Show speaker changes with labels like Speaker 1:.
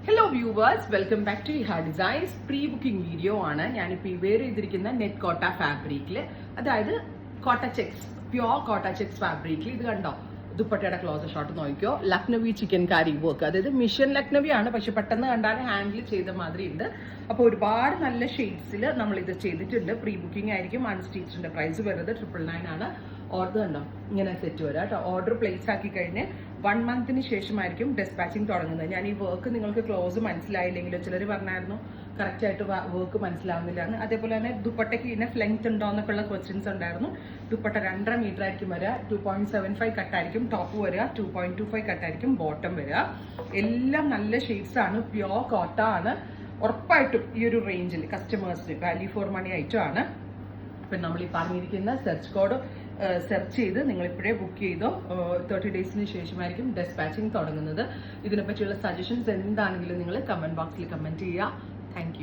Speaker 1: Hello viewers, welcome back to Iha designs. Pre booking video ആണ്. ഞാനിപ്പോൾ ഈ വെയർ ചെയ്തിരിക്കുന്ന നെറ്റ് കോട്ട ഫാബ്രിക്കിൽ, അതായത് കോട്ട ചെക്സ്, പ്യോർ കോട്ട ചെക്സ് ഫാബ്രിക്കിൽ. ഇത് കണ്ടോ, ദുപ്പട്ടയുടെ ക്ലോസ് ഷോട്ട് നോക്കിയോ, ലക്നവി ചിക്കൻ കാരി വർക്ക്, അതായത് മിഷൻ ലക്നവി ആണ്, പക്ഷെ പെട്ടെന്ന് കണ്ടാൽ ഹാൻഡിൽ ചെയ്ത മാതിരി ഉണ്ട്. അപ്പോൾ ഒരുപാട് നല്ല ഷെയ്ഡ്സിൽ നമ്മൾ ഇത് ചെയ്തിട്ടുണ്ട്. പ്രീ ബുക്കിംഗ് ആയിരിക്കും. അൺസ്റ്റിച്ചിന്റെ പ്രൈസ് വരുന്നത് 999 ആണ്. ഓർഡർ കണ്ടോ, ഇങ്ങനെ സെറ്റ് വരാം കേട്ടോ. ഓർഡർ പ്ലേസ് ആക്കി കഴിഞ്ഞ് 1 മന്തിന് ശേഷമായിരിക്കും ഡെസ്പാച്ചിങ് തുടങ്ങുന്നത്. ഞാൻ ഈ വർക്ക് നിങ്ങൾക്ക് ക്ലോസ് മനസ്സിലായില്ലെങ്കിലും ചിലർ പറഞ്ഞായിരുന്നു കറക്റ്റ് ആയിട്ട് വർക്ക് മനസ്സിലാവുന്നില്ല എന്ന്. അതേപോലെ തന്നെ ദുപ്പട്ടയ്ക്ക് ഇനഫ് ലെങ്ത് ഉണ്ടോ എന്നൊക്കെ ഉള്ള ക്വസ്റ്റ്യൻസ് ഉണ്ടായിരുന്നു. ദുപ്പട്ട 2.5 മീറ്റർ ആയിരിക്കും വരിക. 2.75 കട്ടായിരിക്കും ടോപ്പ് വരിക, 2.25 കട്ടായിരിക്കും ബോട്ടം വരിക. എല്ലാം നല്ല ഷെയ്ഡ്സ് ആണ്, പ്യോർ കോട്ട ആണ്. ഉറപ്പായിട്ടും ഈ ഒരു റേഞ്ചിൽ കസ്റ്റമേഴ്സിന് വാല്യൂ ഫോർ മണി ഐറ്റം ആണ്. അപ്പം നമ്മൾ ഈ പറഞ്ഞിരിക്കുന്ന സെർച്ച് കോഡ് സെർച്ച് ചെയ്ത് നിങ്ങൾ ഇപ്പോഴേ ബുക്ക് ചെയ്തോ. 30 ഡേയ്സിന് ശേഷമായിരിക്കും ഡെസ്പാച്ചിങ് തുടങ്ങുന്നത്. ഇതിനെപ്പറ്റിയുള്ള സജഷൻസ് എന്താണെങ്കിലും നിങ്ങൾ കമന്റ് ബോക്സിൽ കമന്റ് ചെയ്യുക. Thank you.